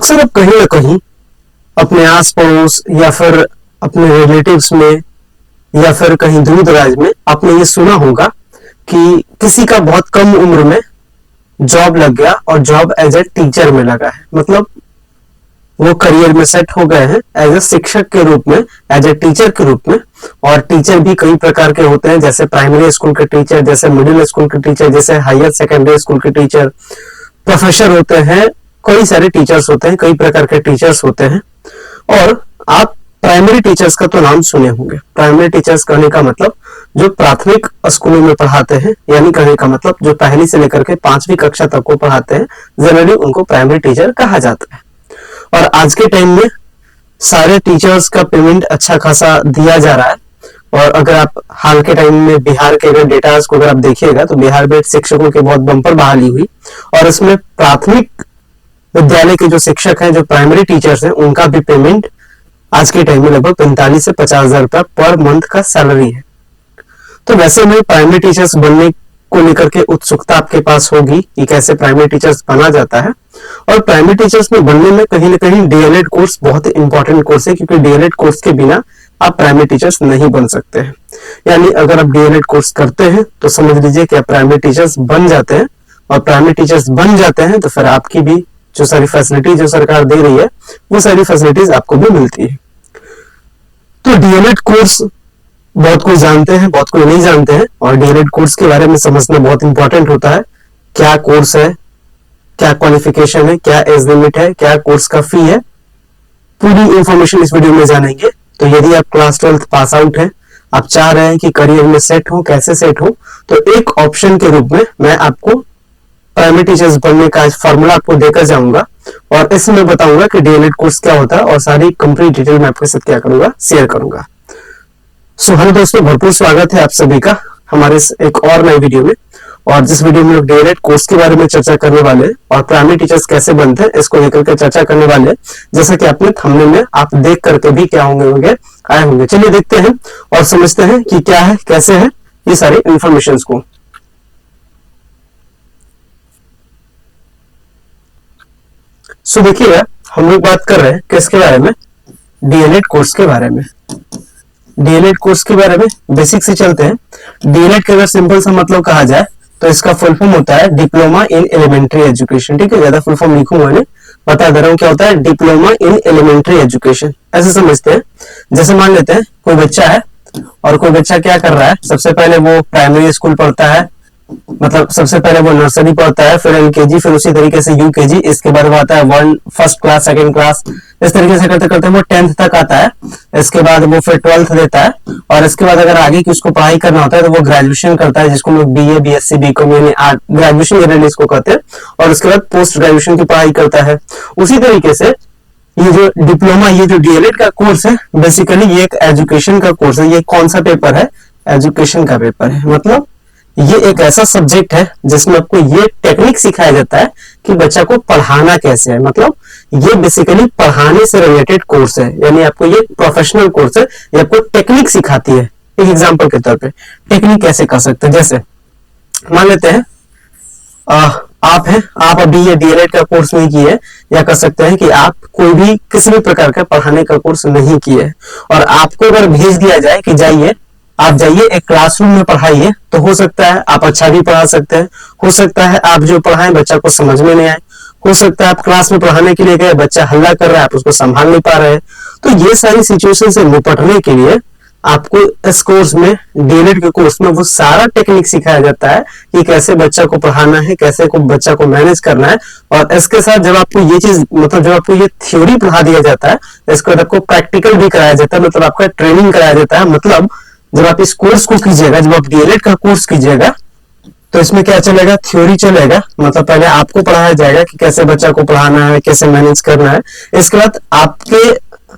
अक्सर आप कहीं ना कहीं अपने आस पड़ोस या फिर अपने रिलेटिव्स में या फिर कहीं दूर दराज में आपने ये सुना होगा कि किसी का बहुत कम उम्र में जॉब लग गया और जॉब एज ए टीचर में लगा है। मतलब वो करियर में सेट हो गए हैं एज ए शिक्षक के रूप में, एज ए टीचर के रूप में। और टीचर भी कई प्रकार के होते हैं, जैसे प्राइमरी स्कूल के टीचर, जैसे मिडिल स्कूल के टीचर, जैसे हायर सेकेंडरी स्कूल के टीचर, प्रोफेसर होते हैं, कई सारे टीचर्स होते हैं, कई प्रकार के टीचर्स होते हैं। और आप प्राइमरी टीचर्स का तो नाम सुने होंगे। प्राइमरी टीचर्स कहने का मतलब जो प्राथमिक स्कूलों में पढ़ाते हैं, यानी कहने का मतलब जो पहली से लेकर के 5वीं कक्षा तक को पढ़ाते हैं, जनरली उनको प्राइमरी टीचर कहा जाता है। और आज के टाइम में सारे टीचर्स का पेमेंट अच्छा खासा दिया जा रहा है। और अगर आप हाल के टाइम में बिहार के अगर डेटा को अगर आप देखिएगा तो बिहार में शिक्षकों की बहुत बम्पर बहाली हुई, और इसमें प्राथमिक विद्यालय के जो शिक्षक हैं, जो प्राइमरी टीचर्स हैं, उनका भी पेमेंट आज के टाइम में लगभग 45 से 50 हजार रुपया पर मंथ का सैलरी है। तो वैसे में प्राइमरी टीचर्स बनने को लेकर के उत्सुकता आपके पास होगी कि कैसे प्राइमरी टीचर्स बना जाता है। और प्राइमरी टीचर्स में बनने में कहीं ना कहीं डीएलएड कोर्स बहुत इंपॉर्टेंट कोर्स है, क्योंकि डीएलएड कोर्स के बिना आप प्राइमरी टीचर्स नहीं बन सकते हैं। यानी अगर आप डीएलएड कोर्स करते हैं तो समझ लीजिए कि आप प्राइमरी टीचर्स बन जाते हैं। और प्राइमरी टीचर्स बन जाते हैं तो फिर आपकी भी जो सारी फैसिलिटी जो सरकार दे रही है वो सारी फैसिलिटीज आपको भी मिलती है। तो डीएलएड कोर्स बहुत कोई जानते हैं, बहुत कोई नहीं जानते हैं। और डीएलएड कोर्स के बारे में समझना बहुत इंपॉर्टेंट होता है। क्या कोर्स है, क्या क्वालिफिकेशन है, क्या एज लिमिट है, क्या कोर्स का फी है, पूरी इंफॉर्मेशन इस वीडियो में जानेंगे। तो यदि आप क्लास 12th पास आउट हैं, आप चाह रहे हैं कि करियर में सेट हो, कैसे सेट हो, तो एक ऑप्शन के रूप में मैं आपको प्राइमरी टीचर्स बनने का फॉर्मूला आपको देकर जाऊंगा। और इसमें बताऊंगा कि डीएलएड कोर्स क्या होता है और सारी कंप्लीट डिटेल मैं आपके साथ क्या करूंगा, शेयर करूंगा। सो हेलो दोस्तों, भरपूर स्वागत है आप सभी का हमारे एक और नए वीडियो में। और जिस वीडियो में लोग डीएलएड कोर्स के बारे में चर्चा करने वाले हैं और प्राइमरी टीचर्स कैसे बनते हैं इसको लेकर के चर्चा करने वाले हैं। जैसा कि आपने थंबनेल में आप देख करके भी क्या होंगे आए होंगे। चलिए देखते हैं और समझते हैं कि क्या है, कैसे है ये सारे इंफॉर्मेशन को। सो देखिएगा, हम लोग बात कर रहे हैं किसके बारे में, डीएलएड कोर्स के बारे में। डीएलएड कोर्स के बारे में बेसिक से चलते हैं। डीएलएड का अगर सिंपल सा मतलब कहा जाए तो इसका फुल फॉर्म होता है डिप्लोमा इन एलिमेंट्री एजुकेशन। ठीक है, ज्यादा फुल फॉर्म लिखूंगा नहीं, बता दे रहा हूँ क्या होता है डिप्लोमा इन एलिमेंट्री एजुकेशन। ऐसे समझते हैं, जैसे मान लेते हैं कोई बच्चा है और कोई बच्चा क्या कर रहा है, सबसे पहले वो प्राइमरी स्कूल पढ़ता है, मतलब सबसे पहले वो नर्सरी पढ़ता है, फिर एलकेजी, फिर उसी तरीके से यूकेजी, इसके बाद वो आता है फर्स्ट क्लास, सेकंड क्लास, इस तरीके से करते करते वो 10th तक आता है। इसके बाद वो फिर 12th देता है, और इसके बाद अगर आगे की उसको पढ़ाई करना होता है तो वो ग्रेजुएशन करता है, जिसको लोग बीए, बीएससी, बीकॉम यानी ग्रेजुएशन जनरली इसको कहते हैं। और उसके बाद पोस्ट ग्रेजुएशन की पढ़ाई करता है। उसी तरीके से ये जो डिप्लोमा, ये जो डीएलएड का कोर्स है, बेसिकली ये एक एजुकेशन का कोर्स है। ये कौन सा पेपर है, एजुकेशन का पेपर है। मतलब ये एक ऐसा सब्जेक्ट है जिसमें आपको ये टेक्निक सिखाया जाता है कि बच्चा को पढ़ाना कैसे है। मतलब ये बेसिकली पढ़ाने से रिलेटेड कोर्स है, यानी आपको ये प्रोफेशनल कोर्स है। ये आपको टेक्निक सिखाती है। एक एग्जांपल के तौर पे टेक्निक कैसे कर सकते हैं, जैसे मान लेते हैं आप अभी ये डीएलएड का कोर्स नहीं किए, या कर सकते हैं कि आप कोई भी किसी भी प्रकार का पढ़ाने का कोर्स नहीं किए, और आपको अगर भेज दिया जाए कि आप जाइए एक क्लासरूम में पढ़ाइए, तो हो सकता है आप अच्छा भी पढ़ा सकते हैं, हो सकता है आप जो पढ़ाएं बच्चा को समझ में नहीं आए, हो सकता है आप क्लास में पढ़ाने के लिए गए, बच्चा हल्ला कर रहा है, आप उसको संभाल नहीं पा रहे हैं। तो ये सारी सिचुएशन से निपटने के लिए आपको इस कोर्स में, डीएलएड के कोर्स में, वो सारा टेक्निक सिखाया जाता है कि कैसे बच्चा को पढ़ाना है, कैसे को बच्चा को मैनेज करना है। और इसके साथ जब आपको ये चीज, मतलब जब आपको ये थ्योरी पढ़ा दिया जाता है, इसके बाद आपको प्रैक्टिकल भी कराया जाता है, मतलब आपका ट्रेनिंग कराया जाता है। मतलब जब आप इस कोर्स को कीजिएगा, जब आप डीएलएड का कोर्स कीजिएगा, तो इसमें क्या चलेगा, थ्योरी चलेगा। मतलब पहले आपको पढ़ाया जाएगा कि कैसे बच्चा को पढ़ाना है, कैसे मैनेज करना है। इसके बाद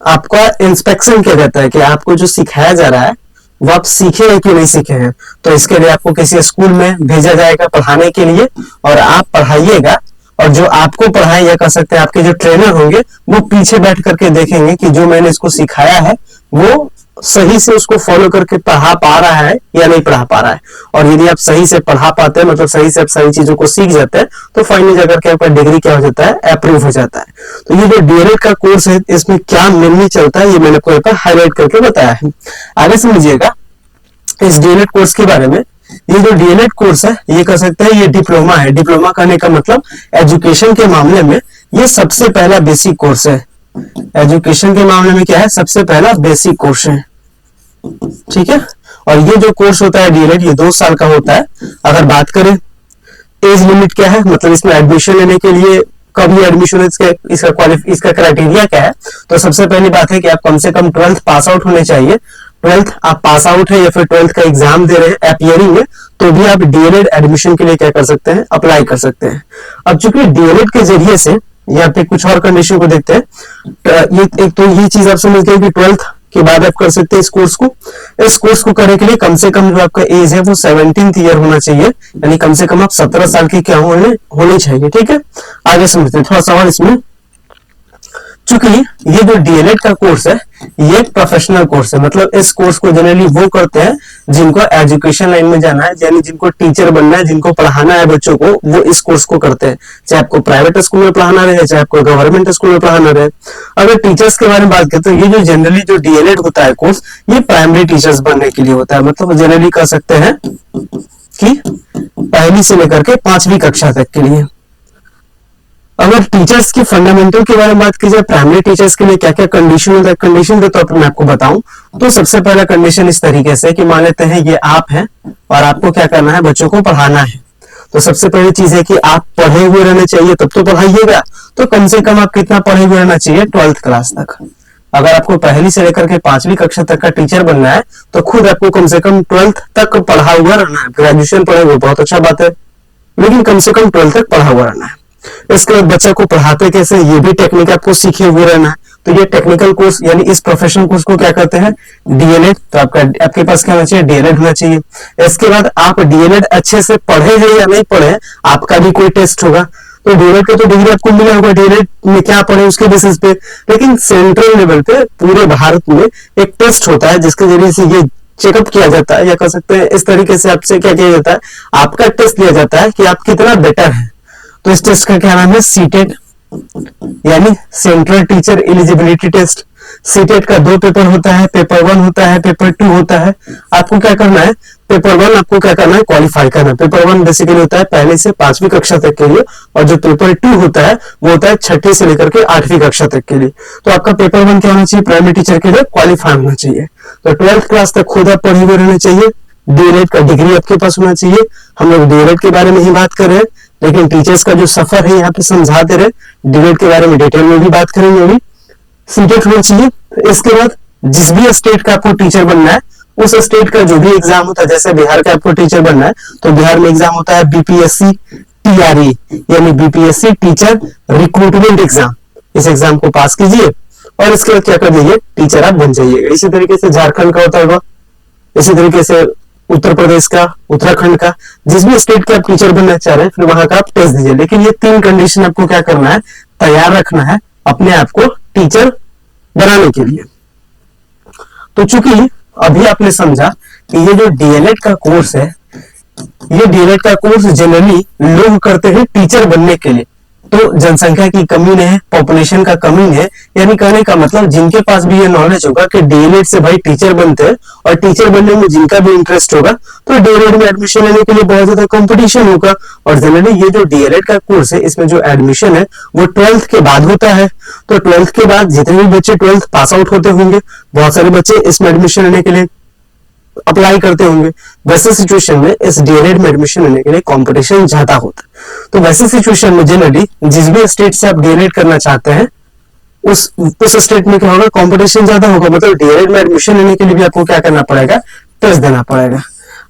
आपका इंस्पेक्शन किया जाता है कि आपको जो सिखाया जा रहा है वो आप सीखे हैं कि नहीं सीखे हैं। तो इसके लिए आपको किसी स्कूल में भेजा जाएगा पढ़ाने के लिए, और आप पढ़ाइएगा। और जो आपको पढ़ाए, या कह सकते हैं आपके जो ट्रेनर होंगे, वो पीछे बैठ करके देखेंगे कि जो मैंने इसको सिखाया है वो सही से उसको फॉलो करके पढ़ा पा रहा है या नहीं पढ़ा पा रहा है। और यदि आप सही से पढ़ा पाते हैं, मतलब सही से आप सारी चीजों को सीख जाते हैं, तो फाइनली जाकर के आपका डिग्री क्या हो जाता है, अप्रूव हो जाता है। तो ये जो डीएलएड का कोर्स है, इसमें क्या मेनली चलता है, ये मैंने आपको यहाँ पर हाईलाइट करके बताया है। आगे समझिएगा इस डीएलएड कोर्स के बारे में। ये जो डीएलएड कोर्स है, ये कह सकते हैं ये डिप्लोमा है। डिप्लोमा करने का मतलब एजुकेशन के मामले में ये सबसे पहला बेसिक कोर्स है। एजुकेशन के मामले में क्या है, सबसे पहला बेसिक कोर्स है, ठीक है। और ये जो कोर्स होता है डीएलएड, ये 2 साल का होता है। अगर बात करें एज लिमिट क्या है, मतलब इसमें एडमिशन लेने के लिए कभी एडमिशन इसका क्राइटेरिया क्या है, तो सबसे पहली बात है कि आप कम से कम 12th पास आउट होने चाहिए। 12th आप पास आउट है या फिर 12th का एग्जाम दे रहे हैं अपियरिंग में, तो भी आप डीएलएड एडमिशन के लिए क्या कर सकते हैं, अप्लाई कर सकते हैं। अब चूंकि डीएलएड के जरिए से यहाँ पे कुछ और कंडीशन को देखते हैं। ये एक तो ये चीज आप समझ गए कि 12th के बाद आप कर सकते हैं इस कोर्स को। इस कोर्स को करने के लिए कम से कम जो आपका एज है वो 17th ईयर होना चाहिए, यानी कम से कम आप 17 साल की क्या होनी चाहिए, ठीक है। आगे समझते हैं थोड़ा सवाल इसमें। चूंकि ये जो डीएलएड का कोर्स है, ये एक प्रोफेशनल कोर्स है, मतलब इस कोर्स को जनरली वो करते हैं जिनको एजुकेशन लाइन में जाना है, यानी जिनको टीचर बनना है, जिनको पढ़ाना है बच्चों को, वो इस कोर्स को करते हैं। चाहे आपको प्राइवेट स्कूल में पढ़ाना रहे, चाहे आपको गवर्नमेंट स्कूल में पढ़ाना रहे। अगर टीचर्स के बारे में बात करते हैं, ये जो जनरली जो डीएलएड होता है कोर्स, ये प्राइमरी टीचर्स बनने के लिए होता है। मतलब जनरली कह सकते हैं कि 1ली से लेकर के 5वीं कक्षा तक के लिए। अगर टीचर्स के फंडामेंटल के बारे में बात की जाए, प्राइमरी टीचर्स के लिए क्या क्या कंडीशन होता है, कंडीशन के तौर पर मैं आपको बताऊं तो सबसे पहला कंडीशन इस तरीके से कि मान लेते हैं ये आप हैं और आपको क्या करना है, बच्चों को पढ़ाना है। तो सबसे पहली चीज है कि आप पढ़े हुए रहने चाहिए, तब तो पढ़ाइएगा। तो कम से कम आप कितना पढ़े हुए रहना चाहिए, 12th क्लास तक। अगर आपको 1ली से लेकर के 5वीं कक्षा तक का टीचर बनना है, तो खुद आपको कम से कम 12th तक पढ़ा हुआ रहना है। ग्रेजुएशन पढ़े हुए बहुत अच्छा बात है, लेकिन कम से कम 12th तक पढ़ा हुआ रहना है। इसके बाद बच्चे को पढ़ाते कैसे, ये भी टेक्निक आपको सीखे हुए रहना है। तो ये टेक्निकल कोर्स यानी इस प्रोफेशनल कोर्स को क्या कहते हैं, डीएलएड। तो आपके पास क्या होना चाहिए, डीएलएड होना चाहिए। इसके बाद आप डीएलएड अच्छे से पढ़े हैं या नहीं पढ़े, आपका भी कोई टेस्ट होगा। तो डीएलएड का तो डिग्री आपको मिला होगा, डीएलएड में क्या पढ़े उसके बेसिस पे। लेकिन सेंट्रल लेवल पे पूरे भारत में एक टेस्ट होता है जिसके जरिए से ये चेकअप किया जाता है, या कह सकते हैं इस तरीके से आपसे क्या किया जाता है, आपका टेस्ट लिया जाता है कि आप कितना बेटर है। तो इस टेस्ट का क्या नाम है, सीटेट, यानी central teacher eligibility test. CTET का 2 पेपर होता है, पेपर 1 होता है, पेपर 2 होता है। आपको क्या करना है, पेपर 1 आपको क्या करना है, क्वालिफाई करना है। पेपर 1 बेसिकली होता है 1ली से 5वीं कक्षा तक के लिए, और जो पेपर 2 होता है वो होता है 6ठी से लेकर के 8वीं कक्षा तक के लिए। तो आपका पेपर 1 क्या होना चाहिए, प्राइमरी टीचर के लिए क्वालिफाई होना चाहिए। तो 12th क्लास तक खुद आप पढ़े हुए रहने चाहिए, डीएलएड का डिग्री आपके पास होना चाहिए। हम लोग डीएलएड के बारे में ही बात कर रहे हैं, लेकिन टीचर्स का जो सफर है यहाँ पे समझाते रहे, डीएलएड के बारे में डिटेल में भी बात करेंगे अभी। सीटेट होना चाहिए। इसके बाद जिस भी स्टेट का आपको टीचर बनना है, उस स्टेट का जो भी एग्जाम होता है, जैसे बिहार का आपको टीचर बनना है तो बिहार में एग्जाम होता है बीपीएससी टीआरई, यानी बीपीएससी टीचर रिक्रूटमेंट एग्जाम। इस एग्जाम को पास कीजिए और इसके बाद क्या कर दीजिए, टीचर आप बन जाइएगा। इसी तरीके से झारखंड का होता होगा, इसी तरीके से उत्तर प्रदेश का, उत्तराखंड का, जिस भी स्टेट के आप टीचर बनना चाह रहे हैं, फिर वहां का आप टेस्ट दीजिए। लेकिन ये 3 कंडीशन आपको क्या करना है, तैयार रखना है अपने आप को टीचर बनाने के लिए। तो चूंकि अभी आपने समझा कि ये जो डीएलएड का कोर्स है, ये डीएलएड का कोर्स जनरली लोग करते हैं टीचर बनने के लिए। तो जनसंख्या की कमी है, पॉपुलेशन का कमी है, यानी कहने का मतलब जिनके पास भी ये नॉलेज होगा कि डीएलएड से भाई टीचर बनते हैं, और टीचर बनने में जिनका भी इंटरेस्ट होगा, तो डीएलएड में एडमिशन लेने के लिए बहुत ज्यादा कंपटीशन होगा। और जनरली ये जो डीएलएड का कोर्स है, इसमें जो एडमिशन है वो 12th के बाद होता है। तो 12th के बाद जितने भी बच्चे 12th पास आउट होते होंगे, बहुत सारे बच्चे इसमें एडमिशन लेने के लिए अप्लाई करते होंगे। वैसे सिचुएशन में इस डीएलएड में एडमिशन लेने के लिए कंपटीशन ज्यादा होता है। तो वैसे सिचुएशन में जनरली जिस भी स्टेट से आप डीएलएड करना चाहते हैं, उस स्टेट में क्या होगा, कंपटीशन ज्यादा होगा। मतलब डीएलएड में एडमिशन लेने के लिए भी आपको क्या करना पड़ेगा, टेस्ट देना पड़ेगा।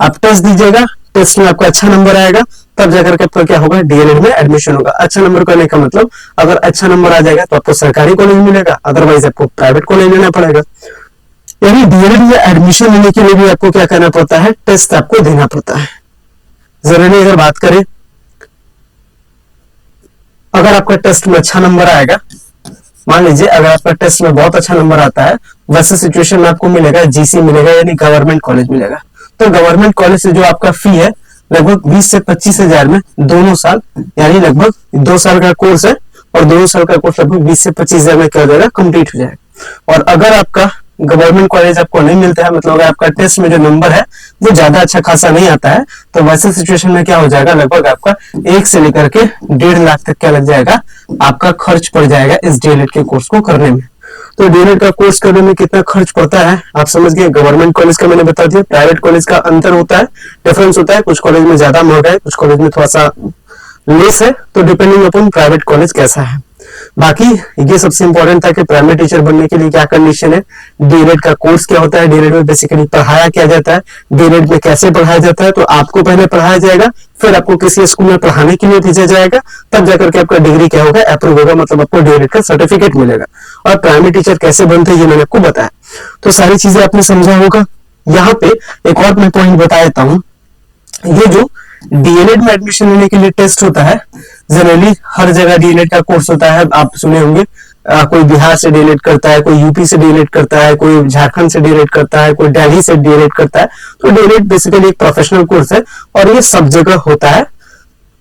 आप टेस्ट दीजिएगा, टेस्ट में आपका अच्छा नंबर आएगा, तब जाकर के आपका क्या होगा, डीएलएड में एडमिशन होगा। अच्छा नंबर करने का मतलब अगर अच्छा नंबर आ जाएगा तो आपको सरकारी कॉलेज मिलेगा, अदरवाइज आपको प्राइवेट कॉलेज लेना पड़ेगा। यानी डीएलएड में एडमिशन लेने के लिए भी आपको क्या करना पड़ता है, टेस्ट आपको देना पड़ता है। जनरली अगर बात करें, अगर आपका टेस्ट में अच्छा नंबर आएगा, मान लीजिए अगर आपका टेस्ट में बहुत अच्छा नंबर आता है, वैसे सिचुएशन में आपको मिलेगा जीसी मिलेगा, यानी गवर्नमेंट कॉलेज मिलेगा। तो गवर्नमेंट कॉलेज से जो आपका फी है लगभग 20 से 25 हजार में दोनों साल, यानी लगभग 2 साल का कोर्स है और दोनों साल का कोर्स लगभग 20 से 25 हजार में क्या हो जाएगा, कंप्लीट हो जाएगा। और अगर आपका गवर्नमेंट कॉलेज आपको नहीं मिलता है, मतलब अगर आपका टेस्ट में जो नंबर है वो ज्यादा अच्छा खासा नहीं आता है, तो वैसे सिचुएशन में क्या हो जाएगा, लगभग आपका 1 से लेकर के 1.5 लाख तक क्या लग जाएगा, आपका खर्च पड़ जाएगा इस डीएलएड के कोर्स को करने में। तो डीएलएड का कोर्स करने में कितना खर्च पड़ता है आप समझ गए। गवर्नमेंट कॉलेज का मैंने बता दिया, प्राइवेट कॉलेज का अंतर होता है, डिफरेंस होता है, कुछ कॉलेज में ज्यादा महंगा है, कुछ कॉलेज में थोड़ा सा लेस है, तो डिपेंडिंग अपॉन प्राइवेट कॉलेज कैसा है। बाकी ये सबसे इंपॉर्टेंट था कि प्राइमरी टीचर बनने के लिए क्या कंडीशन है, डीएलएड का कोर्स क्या होता है, डीएलएड में बेसिकली पढ़ाया क्या जाता है, डीएलएड में कैसे पढ़ाया जाता है। तो आपको पहले पढ़ाया जाएगा, फिर आपको किसी स्कूल में पढ़ाने के लिए भेजा जाएगा, तब जाकर के आपका डिग्री क्या होगा, अप्रूव होगा, मतलब आपको डीएलएड का सर्टिफिकेट मिलेगा। और प्राइमरी टीचर कैसे बनते हैं ये मैंने आपको बताया, तो सारी चीजें आपने समझा होगा। यहाँ पे एक और मैं पॉइंट बता देता हूँ, ये जो डीएलएड में एडमिशन लेने के लिए टेस्ट होता है, जनरली हर जगह डीएलएड का कोर्स होता है, आप सुने होंगे, कोई बिहार से डीएलएड करता है, कोई यूपी से डीएलएड करता है, कोई झारखंड से डीएलएड करता है, कोई दिल्ली से डीएलएड करता है। तो डीएलएड बेसिकली एक प्रोफेशनल कोर्स है और ये सब जगह होता है।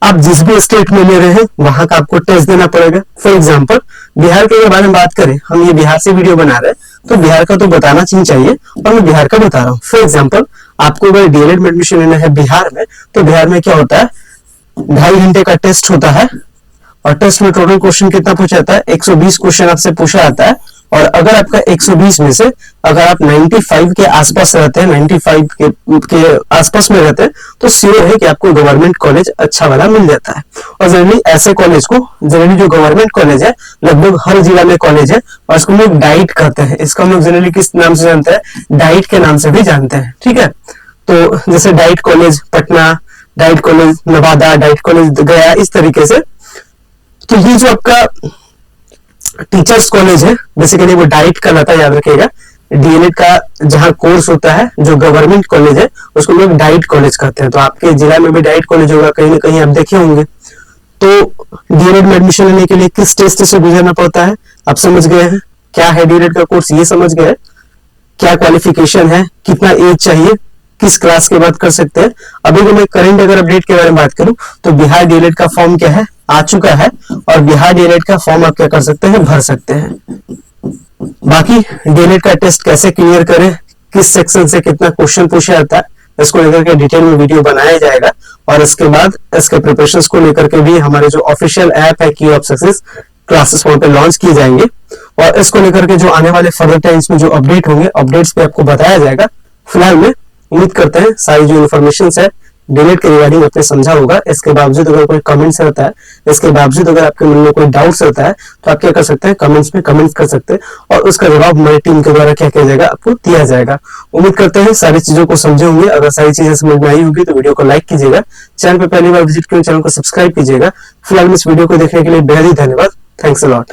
आप जिस भी स्टेट में ले रहे हैं वहां का आपको टेस्ट देना पड़ेगा। फॉर एग्जाम्पल बिहार के बारे में बात करें, हम ये बिहार से वीडियो बना रहे हैं तो बिहार का तो बताना चाहिए और मैं बिहार का बता रहा हूँ। फॉर एग्जाम्पल आपको अगर डीएलएड में एडमिशन लेना है बिहार में, तो बिहार में क्या होता है, 2.5 घंटे का टेस्ट होता है और टेस्ट में टोटल क्वेश्चन कितना पूछा जाता है, 120 क्वेश्चन आपसे पूछा जाता है। और अगर आपका 120 में से अगर आप 95 के आसपास रहते हैं, 95 के आसपास में रहते हैं, तो श्योर है कि आपको गवर्नमेंट कॉलेज अच्छा वाला मिल जाता है। और जनरली ऐसे कॉलेज को, जनरली जो गवर्नमेंट कॉलेज है लगभग हर जिला में कॉलेज है और इसको लोग डाइट कहते हैं। इसका हम लोग जनरली किस नाम से जानते हैं, डाइट के नाम से भी जानते हैं, ठीक है। तो जैसे diet college Patna, diet college Nawada, diet college गया, इस तरीके से। तो ये जो आपका टीचर्स कॉलेज है बेसिकली वो डाइट का रहता है, याद रखिएगा। डीएलएड का जहां कोर्स होता है जो गवर्नमेंट कॉलेज है उसको लोग डाइट कॉलेज कहते हैं। तो आपके जिला में भी डाइट कॉलेज होगा, कहीं ना कहीं आप देखे होंगे। तो डीएलएड में एडमिशन लेने के लिए किस टेस्ट से गुजरना पड़ता है आप समझ गए हैं, क्या है डीएलएड का कोर्स ये समझ गए, क्या क्वालिफिकेशन है, कितना एज चाहिए, किस क्लास के बाद कर सकते हैं। अभी जो मैं करंट अगर अपडेट के बारे में बात करूं तो बिहार डीएलएड का फॉर्म क्या है, आ चुका है और बिहार डीएलएड का फॉर्म आप क्या कर सकते हैं, भर सकते हैं। बाकी डीएलएड का टेस्ट कैसे क्लियर करें, किस सेक्शन से कितना क्वेश्चन पूछा जाता है, इसको लेकर के डिटेल में वीडियो बनाया जाएगा। और इसके बाद इसके प्रिपरेशंस को लेकर के भी हमारे जो ऑफिशियल ऐप है की ऑफ सक्सेस क्लासेस वहां पे लॉन्च किए जाएंगे और इसको लेकर के जो आने वाले फर्दर टाइम्स में जो अपडेट होंगे, अपडेट्स पे आपको बताया जाएगा। फिलहाल में उम्मीद करते हैं सारी जो इन्फॉर्मेशन है डीएलएड के रिगार्डिंग आपने समझा होगा। इसके बावजूद अगर कोई कमेंट्स रहता है, इसके बावजूद अगर आपके मन में कोई डाउट्स रहता है तो आप क्या कर सकते हैं, कमेंट्स में कमेंट्स कर सकते हैं और उसका जवाब हमारी टीम के द्वारा क्या किया जाएगा, आपको दिया जाएगा। उम्मीद करते हैं सारी चीजों को समझे होंगे। अगर सारी चीजें समझ में आई होगी तो वीडियो को लाइक कीजिएगा, चैनल पर पहली बार विजिट करें चैनल को सब्सक्राइब कीजिएगा। फिलहाल इस वीडियो को देखने के लिए बेहद ही धन्यवाद। Thanks a lot.